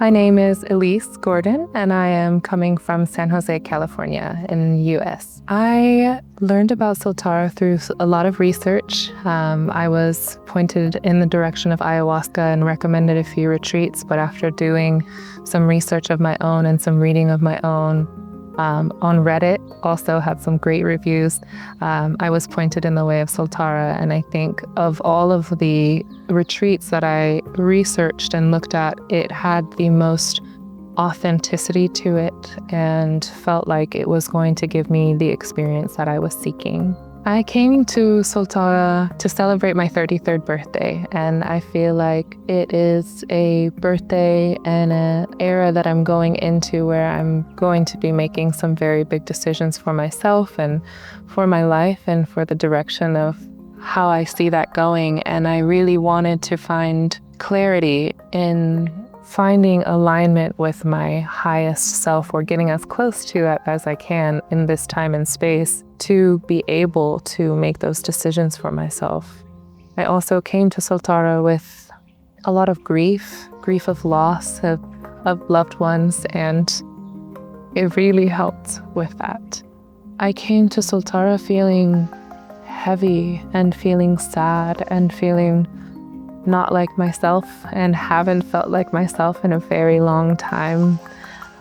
My name is Elise Gordon, and I am coming from San Jose, California in the U.S. I learned about Soltara through a lot of research. I was pointed in the direction of ayahuasca and recommended a few retreats, but after doing some research of my own and some reading of my own, on Reddit, also had some great reviews. I was pointed in the way of Soltara, and I think of all of the retreats that I researched and looked at, it had the most authenticity to it and felt like it was going to give me the experience that I was seeking. I came to Soltara to celebrate my 33rd birthday, and I feel like it is a birthday and an era that I'm going into where I'm going to be making some very big decisions for myself and for my life and for the direction of how I see that going. And I really wanted to find clarity in finding alignment with my highest self, or getting as close to that as I can in this time and space to be able to make those decisions for myself. I also came to Soltara with a lot of grief of loss of loved ones, and it really helped with that. I came to Soltara feeling heavy and feeling sad and feeling not like myself, and haven't felt like myself in a very long time.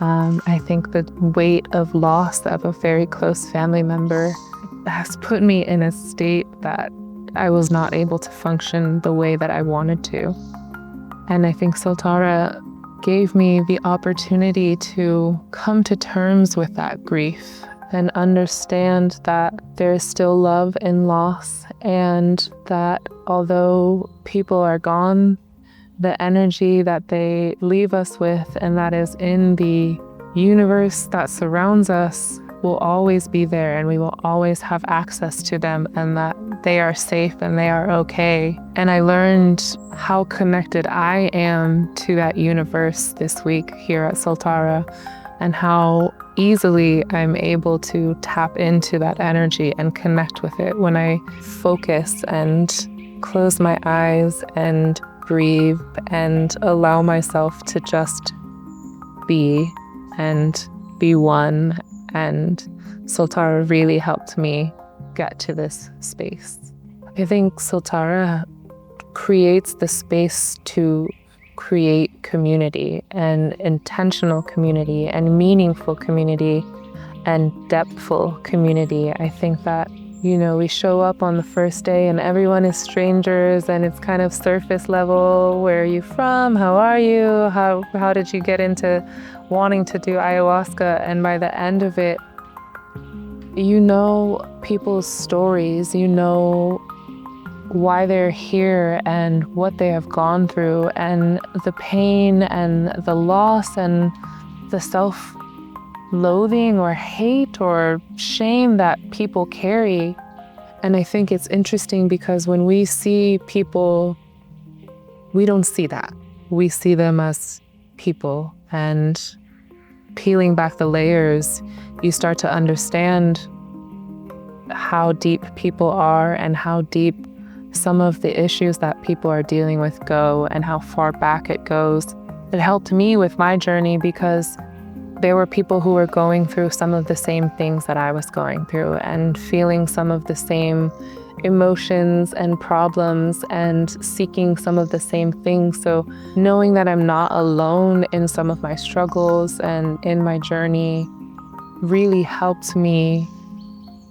I think the weight of loss of a very close family member has put me in a state that I was not able to function the way that I wanted to. And I think Soltara gave me the opportunity to come to terms with that grief and understand that there is still love in loss, and that although people are gone, the energy that they leave us with, and that is in the universe that surrounds us, will always be there, and we will always have access to them, and that they are safe and they are okay. And I learned how connected I am to that universe this week here at Soltara, and how easily I'm able to tap into that energy and connect with it when I focus and close my eyes and breathe and allow myself to just be and be one. And Soltara really helped me get to this space. I think Soltara creates the space to create community, and intentional community, and meaningful community, and depthful community. I think that, we show up on the first day and everyone is strangers, and it's kind of surface level. Where are you from? How are you? How did you get into wanting to do ayahuasca? And by the end of it, people's stories, why they're here and what they have gone through, and the pain and the loss and the self-loathing or hate or shame that people carry. And I think it's interesting because when we see people, we don't see that. We see them as people, and peeling back the layers, you start to understand how deep people are and how deep some of the issues that people are dealing with go, and how far back it goes. It helped me with my journey because there were people who were going through some of the same things that I was going through, and feeling some of the same emotions and problems, and seeking some of the same things. So knowing that I'm not alone in some of my struggles and in my journey really helped me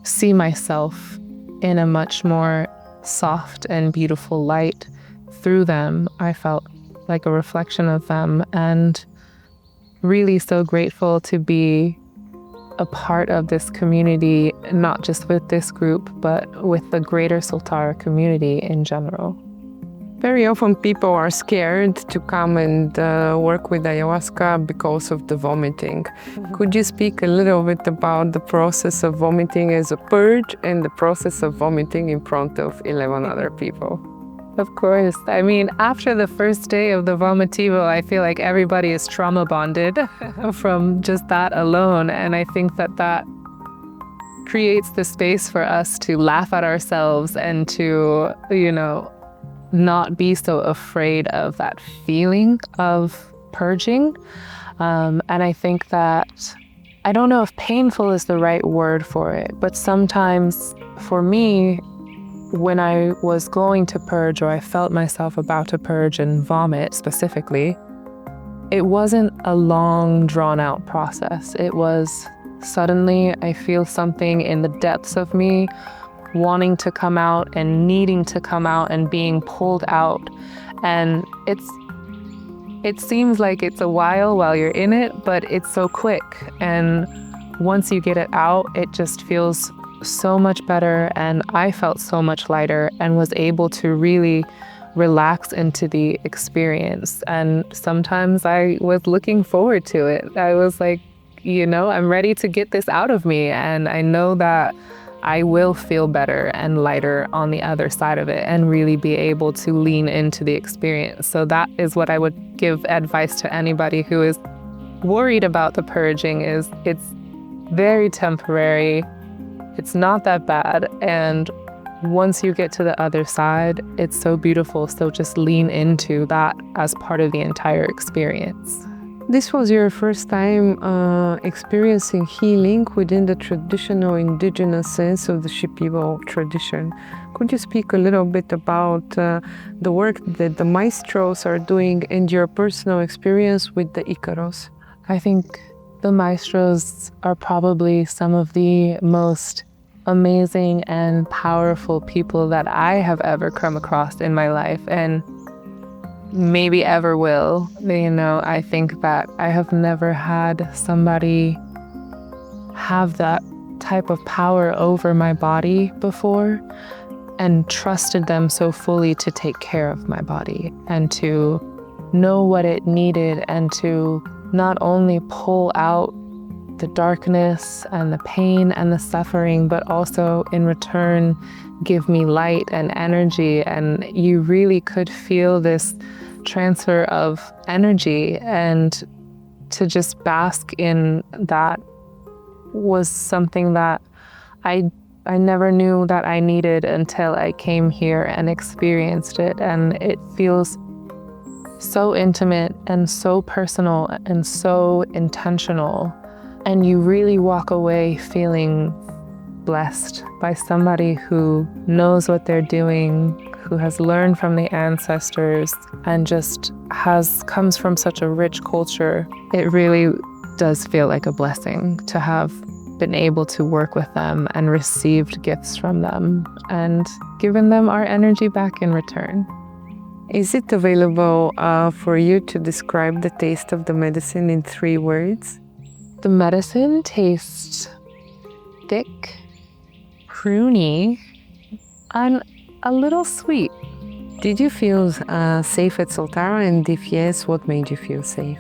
see myself in a much more soft and beautiful light through them. I felt like a reflection of them, and really so grateful to be a part of this community, not just with this group, but with the greater Soltara community in general. Very often people are scared to come and work with ayahuasca because of the vomiting. Mm-hmm. Could you speak a little bit about the process of vomiting as a purge and the process of vomiting in front of 11 other people? Of course. I mean, after the first day of the vomitivo, I feel like everybody is trauma bonded from just that alone. And I think that creates the space for us to laugh at ourselves and to, not be so afraid of that feeling of purging. And I think that, I don't know if painful is the right word for it, but sometimes for me, when I was going to purge, or I felt myself about to purge and vomit specifically, it wasn't a long, drawn-out process. It was suddenly I feel something in the depths of me wanting to come out and needing to come out and being pulled out. And it seems like it's a while you're in it, but it's so quick. And once you get it out, it just feels so much better. And I felt so much lighter and was able to really relax into the experience. And sometimes I was looking forward to it. I was like, I'm ready to get this out of me. And I know that I will feel better and lighter on the other side of it and really be able to lean into the experience. So that is what I would give advice to anybody who is worried about the purging, is it's very temporary. It's not that bad. And once you get to the other side, it's so beautiful. So just lean into that as part of the entire experience. This was your first time experiencing healing within the traditional indigenous sense of the Shipibo tradition. Could you speak a little bit about the work that the Maestros are doing and your personal experience with the Ícaros? I think the Maestros are probably some of the most amazing and powerful people that I have ever come across in my life, and maybe ever will. I think that I have never had somebody have that type of power over my body before, and trusted them so fully to take care of my body and to know what it needed, and to not only pull out the darkness and the pain and the suffering, but also in return give me light and energy. And you really could feel this transfer of energy, and to just bask in that was something that I never knew that I needed until I came here and experienced it. And it feels so intimate and so personal and so intentional. And you really walk away feeling blessed by somebody who knows what they're doing, who has learned from the ancestors, and just comes from such a rich culture. It really does feel like a blessing to have been able to work with them and received gifts from them and given them our energy back in return. Is it available for you to describe the taste of the medicine in 3 words? The medicine tastes thick, pruny, and a little sweet. Did you feel safe at Soltara? And if yes, what made you feel safe?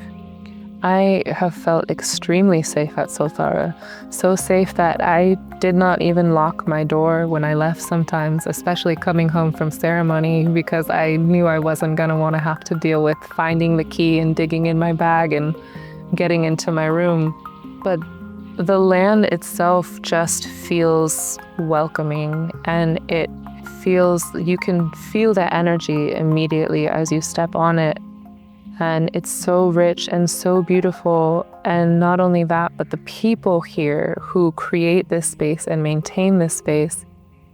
I have felt extremely safe at Soltara. So safe that I did not even lock my door when I left sometimes, especially coming home from ceremony, because I knew I wasn't going to want to have to deal with finding the key and digging in my bag and getting into my room. But the land itself just feels welcoming, and you can feel the energy immediately as you step on it. And it's so rich and so beautiful. And not only that, but the people here who create this space and maintain this space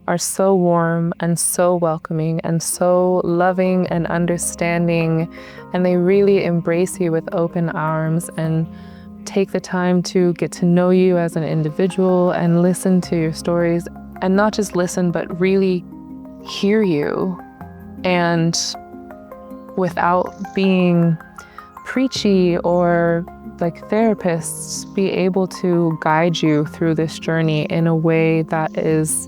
are so warm and so welcoming and so loving and understanding. And they really embrace you with open arms and take the time to get to know you as an individual and listen to your stories. And not just listen, but really hear you. And without being preachy or like therapists, be able to guide you through this journey in a way that is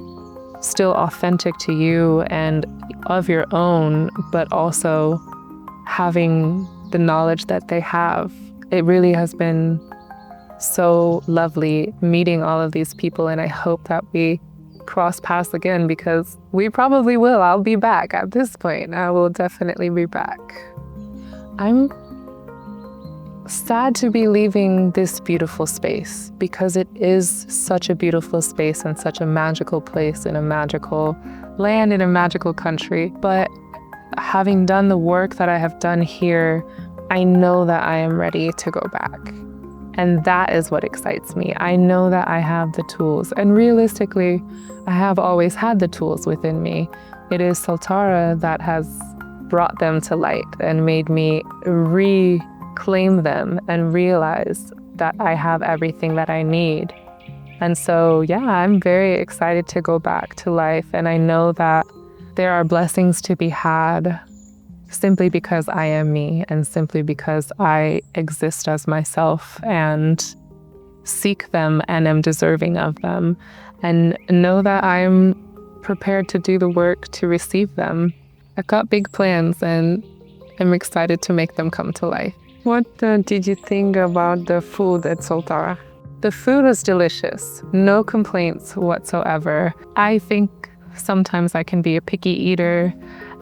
still authentic to you and of your own, but also having the knowledge that they have. It really has been so lovely meeting all of these people, and I hope that we cross paths again, because we probably will. I'll be back at this point. I will definitely be back. I'm sad to be leaving this beautiful space, because it is such a beautiful space and such a magical place in a magical land, in a magical country. But having done the work that I have done here I know that I am ready to go back. And that is what excites me. I know that I have the tools. And realistically, I have always had the tools within me. It is Soltara that has brought them to light and made me reclaim them and realize that I have everything that I need. And so, yeah, I'm very excited to go back to life. And I know that there are blessings to be had simply because I am me and simply because I exist as myself and seek them and am deserving of them, and know that I'm prepared to do the work to receive them. I've got big plans and I'm excited to make them come to life. What did you think about the food at Soltara? The food was delicious, no complaints whatsoever. I think sometimes I can be a picky eater,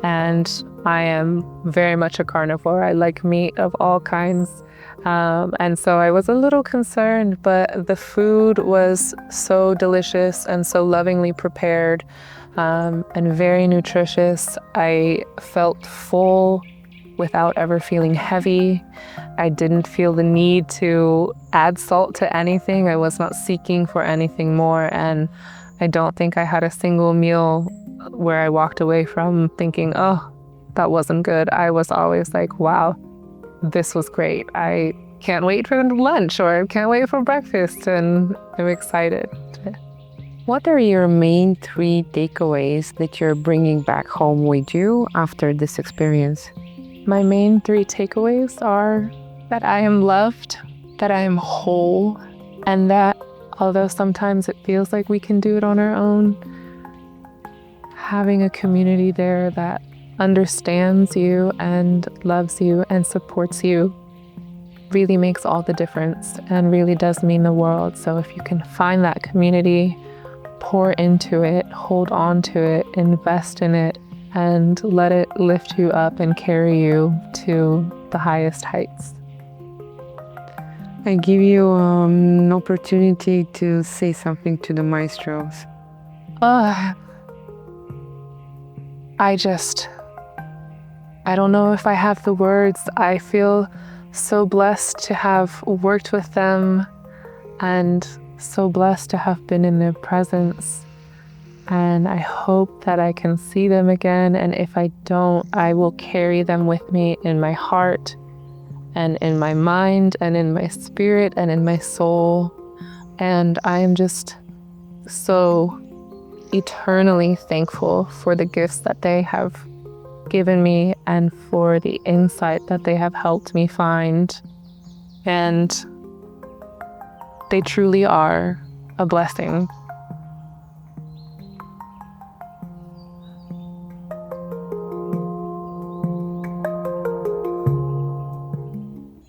and I am very much a carnivore. I like meat of all kinds. And so I was a little concerned, but the food was so delicious and so lovingly prepared, and very nutritious. I felt full without ever feeling heavy. I didn't feel the need to add salt to anything. I was not seeking for anything more. And I don't think I had a single meal where I walked away from thinking, oh, that wasn't good. I was always like, wow, this was great. I can't wait for lunch, or I can't wait for breakfast, and I'm excited. What are your main 3 takeaways that you're bringing back home with you after this experience? My main 3 takeaways are that I am loved, that I am whole, and that although sometimes it feels like we can do it on our own, having a community there that understands you and loves you and supports you really makes all the difference and really does mean the world. So if you can find that community, pour into it, hold on to it, invest in it, and let it lift you up and carry you to the highest heights. I give you an opportunity to say something to the maestros. I don't know if I have the words. I feel so blessed to have worked with them and so blessed to have been in their presence. And I hope that I can see them again. And if I don't, I will carry them with me in my heart and in my mind and in my spirit and in my soul. And I am just so eternally thankful for the gifts that they have given me and for the insight that they have helped me find. And they truly are a blessing.